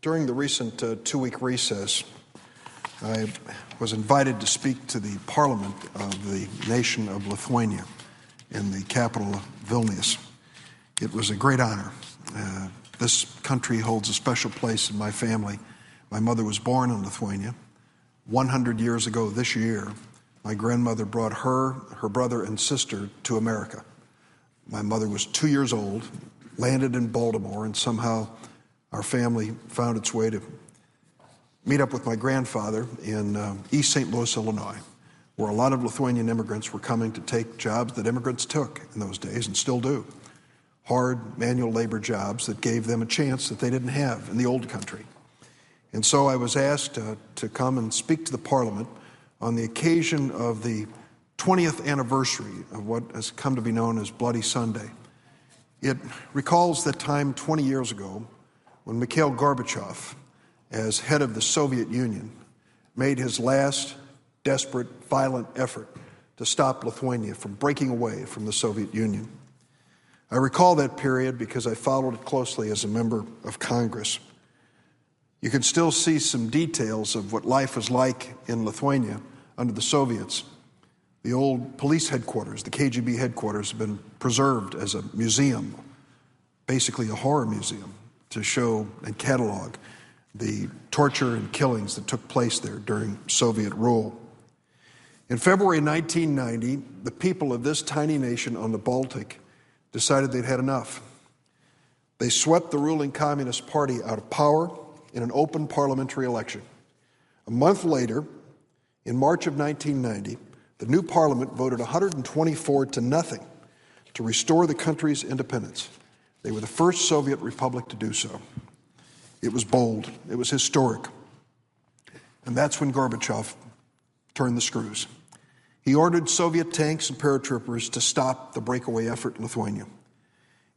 During the recent two-week recess, I was invited to speak to the parliament of the nation of Lithuania in the capital of Vilnius. It was a great honor. This country holds a special place in my family. My mother was born in Lithuania. 100 years ago this year, my grandmother brought her brother and sister to America. My mother was 2 years old, landed in Baltimore, and somehow our family found its way to meet up with my grandfather in East St. Louis, Illinois, where a lot of Lithuanian immigrants were coming to take jobs that immigrants took in those days and still do. Hard manual labor jobs that gave them a chance that they didn't have in the old country. And so I was asked to come and speak to the Parliament on the occasion of the 20th anniversary of what has come to be known as Bloody Sunday. It recalls that time 20 years ago when Mikhail Gorbachev, as head of the Soviet Union, made his last desperate, violent effort to stop Lithuania from breaking away from the Soviet Union. I recall that period because I followed it closely as a member of Congress. You can still see some details of what life was like in Lithuania under the Soviets. The old police headquarters, the KGB headquarters, have been preserved as a museum, basically a horror museum, to show and catalog the torture and killings that took place there during Soviet rule. In February 1990, the people of this tiny nation on the Baltic decided they'd had enough. They swept the ruling Communist Party out of power in an open parliamentary election. A month later, in March of 1990, the new parliament voted 124-0 to restore the country's independence. They were the first Soviet republic to do so. It was bold. It was historic. And that's when Gorbachev turned the screws. He ordered Soviet tanks and paratroopers to stop the breakaway effort in Lithuania.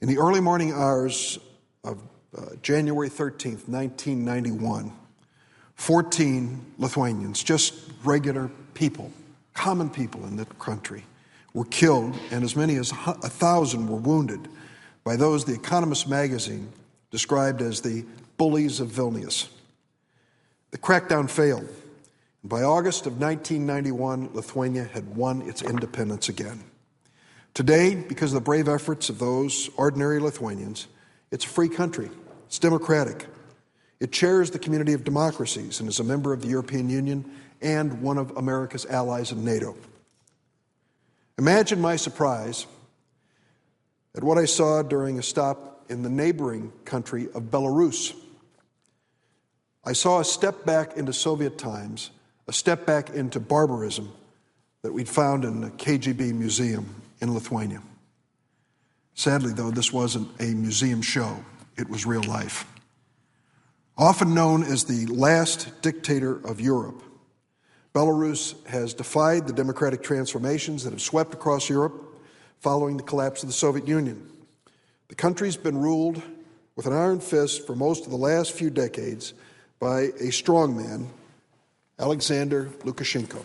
In the early morning hours of January 13th, 1991, 14 Lithuanians, just regular people, common people in the country, were killed, and as many as 1,000 were wounded by those The Economist magazine described as the bullies of Vilnius. The crackdown failed. By August of 1991, Lithuania had won its independence again. Today, because of the brave efforts of those ordinary Lithuanians, it's a free country. It's democratic. It chairs the community of democracies and is a member of the European Union and one of America's allies in NATO. Imagine my surprise at what I saw during a stop in the neighboring country of Belarus. I saw a step back into Soviet times, a step back into barbarism that we'd found in the KGB museum in Lithuania. Sadly, though, this wasn't a museum show. It was real life. Often known as the last dictator of Europe, Belarus has defied the democratic transformations that have swept across Europe following the collapse of the Soviet Union. The country's been ruled with an iron fist for most of the last few decades by a strongman, Alexander Lukashenko.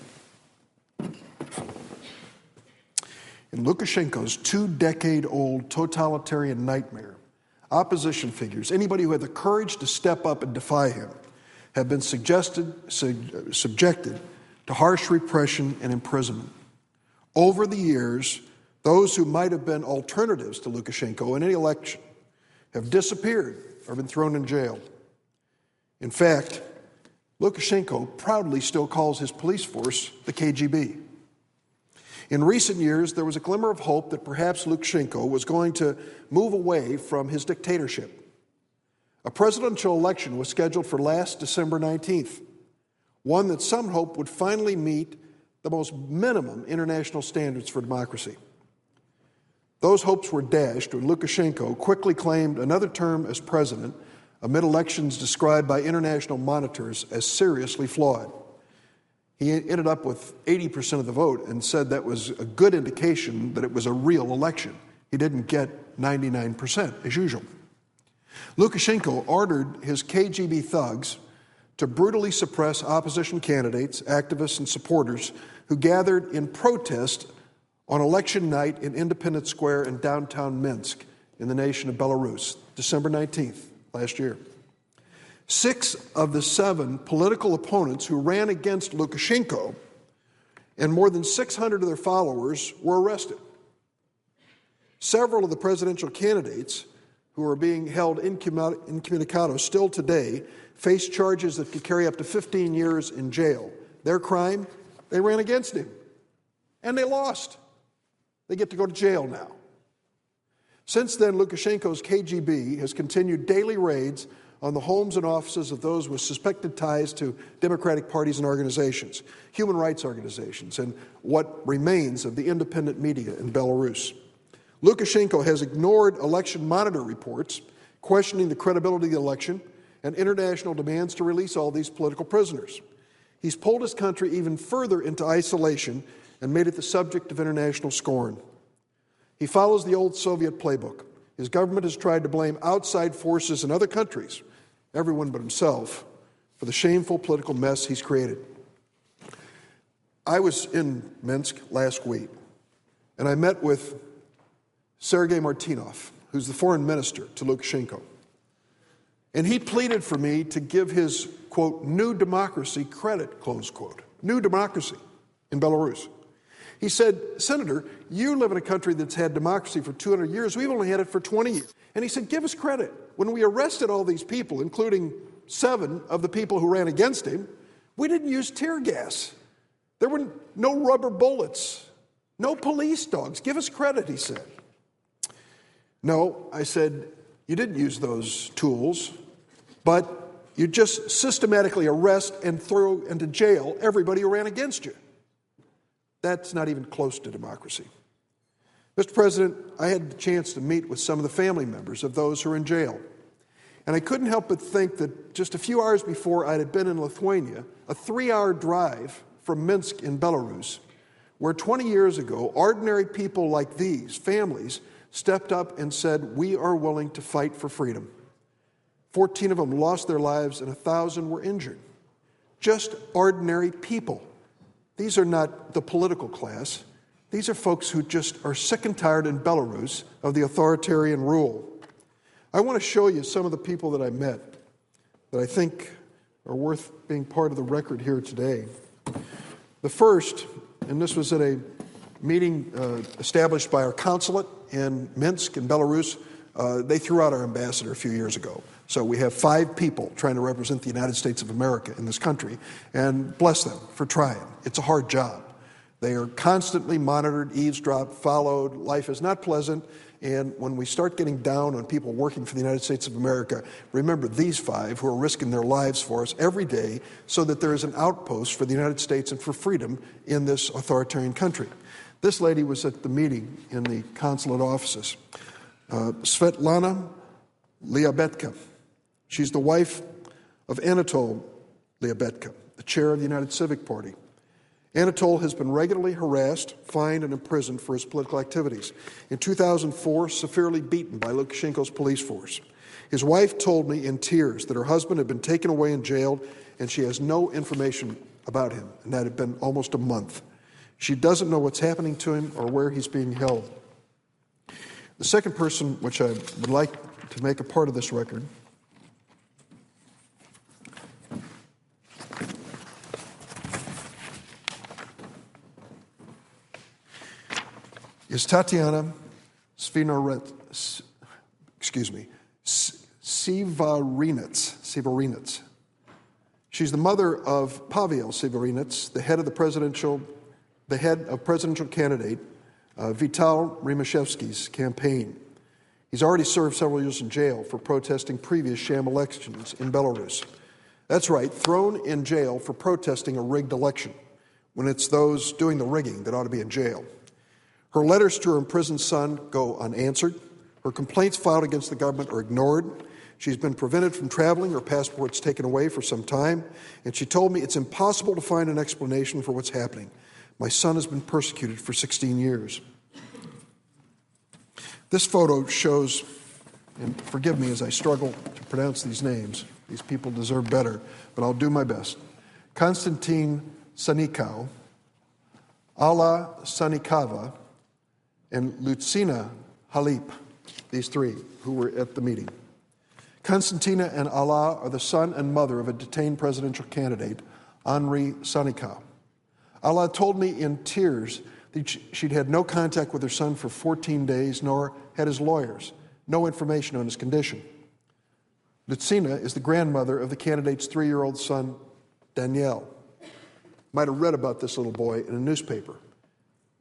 In Lukashenko's 2-decade-old totalitarian nightmare, opposition figures, anybody who had the courage to step up and defy him, have been subjected to harsh repression and imprisonment. Over the years, those who might have been alternatives to Lukashenko in any election have disappeared or been thrown in jail. In fact, Lukashenko proudly still calls his police force the KGB. In recent years, there was a glimmer of hope that perhaps Lukashenko was going to move away from his dictatorship. A presidential election was scheduled for last December 19th, one that some hoped would finally meet the most minimum international standards for democracy. Those hopes were dashed when Lukashenko quickly claimed another term as president amid elections described by international monitors as seriously flawed. He ended up with 80% of the vote and said that was a good indication that it was a real election. He didn't get 99%, as usual. Lukashenko ordered his KGB thugs to brutally suppress opposition candidates, activists, and supporters who gathered in protest on election night in Independence Square in downtown Minsk in the nation of Belarus, December 19th last year. 6 of the 7 political opponents who ran against Lukashenko and more than 600 of their followers were arrested. Several of the presidential candidates who are being held incommunicado still today face charges that could carry up to 15 years in jail. Their crime? They ran against him. And they lost. They get to go to jail now. Since then, Lukashenko's KGB has continued daily raids on the homes and offices of those with suspected ties to democratic parties and organizations, human rights organizations, and what remains of the independent media in Belarus. Lukashenko has ignored election monitor reports questioning the credibility of the election and international demands to release all these political prisoners. He's pulled his country even further into isolation and made it the subject of international scorn. He follows the old Soviet playbook. His government has tried to blame outside forces in other countries, everyone but himself, for the shameful political mess he's created. I was in Minsk last week, and I met with Sergei Martynov, who's the foreign minister to Lukashenko. And he pleaded for me to give his, quote, new democracy credit, close quote, new democracy in Belarus. He said, Senator, you live in a country that's had democracy for 200 years. We've only had it for 20 years. And he said, give us credit. When we arrested all these people, including 7 of the people who ran against him, we didn't use tear gas. There were no rubber bullets, no police dogs. Give us credit, he said. No, I said, you didn't use those tools, but you just systematically arrest and throw into jail everybody who ran against you. That's not even close to democracy. Mr. President, I had the chance to meet with some of the family members of those who are in jail. And I couldn't help but think that just a few hours before I had been in Lithuania, a 3-hour drive from Minsk in Belarus, where 20 years ago, ordinary people like these, families, stepped up and said, we are willing to fight for freedom. 14 of them lost their lives and 1,000 were injured. Just ordinary people. These are not the political class. These are folks who just are sick and tired in Belarus of the authoritarian rule. I want to show you some of the people that I met that I think are worth being part of the record here today. The first, and this was at a meeting established by our consulate in Minsk in Belarus. They threw out our ambassador a few years ago. So we have 5 people trying to represent the United States of America in this country, and bless them for trying. It's a hard job. They are constantly monitored, eavesdropped, followed. Life is not pleasant, and when we start getting down on people working for the United States of America, remember these 5 who are risking their lives for us every day so that there is an outpost for the United States and for freedom in this authoritarian country. This lady was at the meeting in the consulate offices. Svetlana Lyabetka. She's the wife of Anatol Lyabetka, the chair of the United Civic Party. Anatol has been regularly harassed, fined, and imprisoned for his political activities. In 2004, severely beaten by Lukashenko's police force. His wife told me in tears that her husband had been taken away and jailed, and she has no information about him, and that had been almost a month. She doesn't know what's happening to him or where he's being held. The second person, which I would like to make a part of this record, is Tatiana Sivarinets. She's the mother of Pavel Sivarinets, the head of presidential candidate Vital Rimashevsky's campaign. He's already served several years in jail for protesting previous sham elections in Belarus. That's right, thrown in jail for protesting a rigged election, when it's those doing the rigging that ought to be in jail. Her letters to her imprisoned son go unanswered. Her complaints filed against the government are ignored. She's been prevented from traveling, her passport's taken away for some time, and she told me it's impossible to find an explanation for what's happening. My son has been persecuted for 16 years. This photo shows, and forgive me as I struggle to pronounce these names, these people deserve better, but I'll do my best. Konstantin Sanikau, Alla Sanikava, and Lucina Halip, these 3 who were at the meeting. Konstantina and Alla are the son and mother of a detained presidential candidate, Henri Sannikau. Alla told me in tears that she'd had no contact with her son for 14 days, nor had his lawyers, no information on his condition. Lutsina is the grandmother of the candidate's 3-year-old son, Daniel. Might have read about this little boy in a newspaper.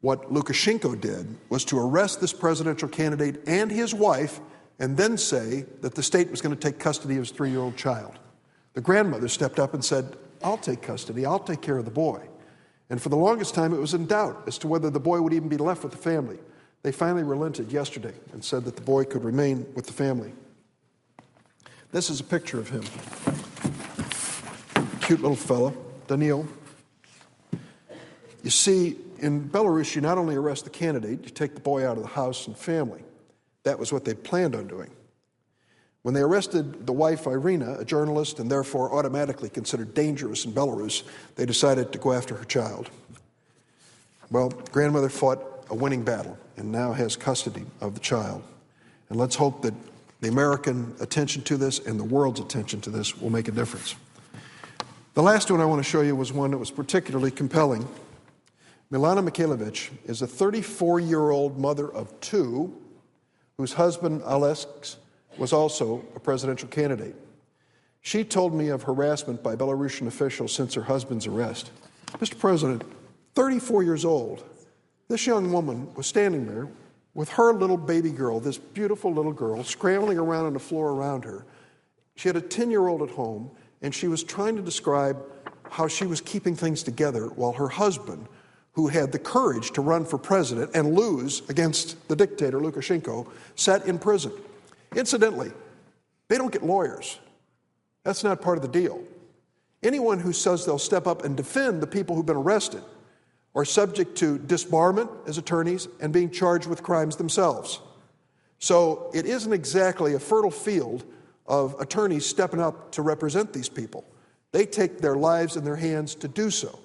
What Lukashenko did was to arrest this presidential candidate and his wife and then say that the state was going to take custody of his 3-year-old child. The grandmother stepped up and said, "I'll take custody, I'll take care of the boy." And for the longest time, it was in doubt as to whether the boy would even be left with the family. They finally relented yesterday and said that the boy could remain with the family. This is a picture of him. Cute little fella, Daniil. You see, in Belarus, you not only arrest the candidate, you take the boy out of the house and family. That was what they planned on doing. When they arrested the wife, Irina, a journalist and therefore automatically considered dangerous in Belarus, they decided to go after her child. Well, grandmother fought a winning battle and now has custody of the child. And let's hope that the American attention to this and the world's attention to this will make a difference. The last one I want to show you was one that was particularly compelling. Milana Mikhailovich is a 34-year-old mother of 2 whose husband, Alex, was also a presidential candidate. She told me of harassment by Belarusian officials since her husband's arrest. Mr. President, 34 years old, this young woman was standing there with her little baby girl, this beautiful little girl, scrambling around on the floor around her. She had a 10-year-old at home, and she was trying to describe how she was keeping things together while her husband, who had the courage to run for president and lose against the dictator, Lukashenko, sat in prison. Incidentally, they don't get lawyers. That's not part of the deal. Anyone who says they'll step up and defend the people who've been arrested are subject to disbarment as attorneys and being charged with crimes themselves. So it isn't exactly a fertile field of attorneys stepping up to represent these people. They take their lives in their hands to do so.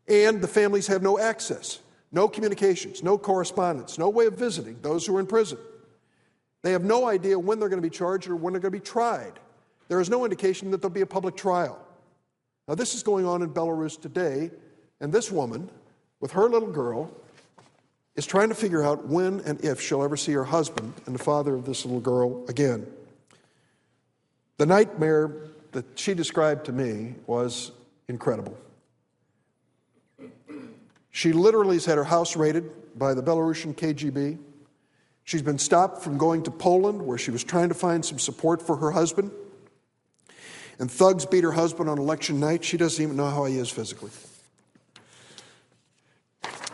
And the families have no access, no communications, no correspondence, no way of visiting those who are in prison. They have no idea when they're going to be charged or when they're going to be tried. There is no indication that there'll be a public trial. Now, this is going on in Belarus today, and this woman, with her little girl, is trying to figure out when and if she'll ever see her husband and the father of this little girl again. The nightmare that she described to me was incredible. She literally has had her house raided by the Belarusian KGB. She's been stopped from going to Poland, where she was trying to find some support for her husband. And thugs beat her husband on election night. She doesn't even know how he is physically.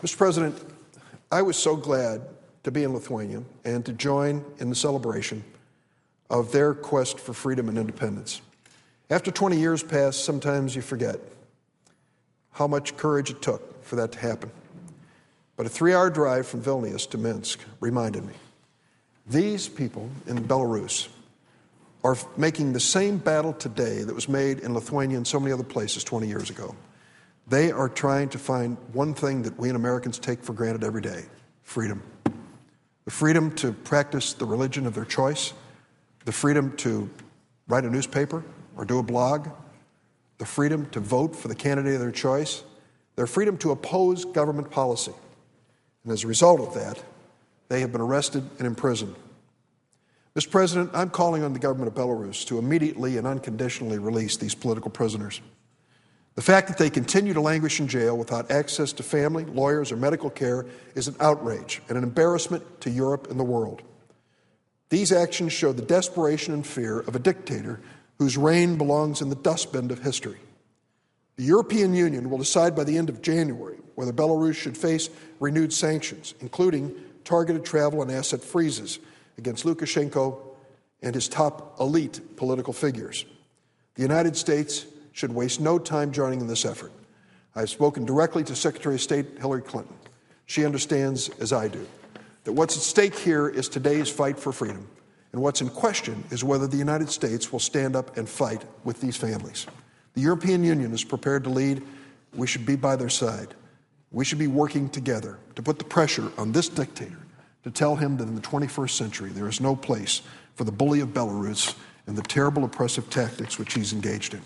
Mr. President, I was so glad to be in Lithuania and to join in the celebration of their quest for freedom and independence. After 20 years pass, sometimes you forget how much courage it took for that to happen. But a 3-hour drive from Vilnius to Minsk reminded me. These people in Belarus are making the same battle today that was made in Lithuania and so many other places 20 years ago. They are trying to find one thing that we Americans take for granted every day: freedom. The freedom to practice the religion of their choice, the freedom to write a newspaper or do a blog, the freedom to vote for the candidate of their choice, their freedom to oppose government policy. And as a result of that, they have been arrested and imprisoned. Mr. President, I'm calling on the government of Belarus to immediately and unconditionally release these political prisoners. The fact that they continue to languish in jail without access to family, lawyers, or medical care is an outrage and an embarrassment to Europe and the world. These actions show the desperation and fear of a dictator whose reign belongs in the dustbin of history. The European Union will decide by the end of January whether Belarus should face renewed sanctions, including targeted travel and asset freezes against Lukashenko and his top elite political figures. The United States should waste no time joining in this effort. I've spoken directly to Secretary of State Hillary Clinton. She understands, as I do, that what's at stake here is today's fight for freedom, and what's in question is whether the United States will stand up and fight with these families. The European Union is prepared to lead. We should be by their side. We should be working together to put the pressure on this dictator to tell him that in the 21st century there is no place for the bully of Belarus and the terrible oppressive tactics which he's engaged in.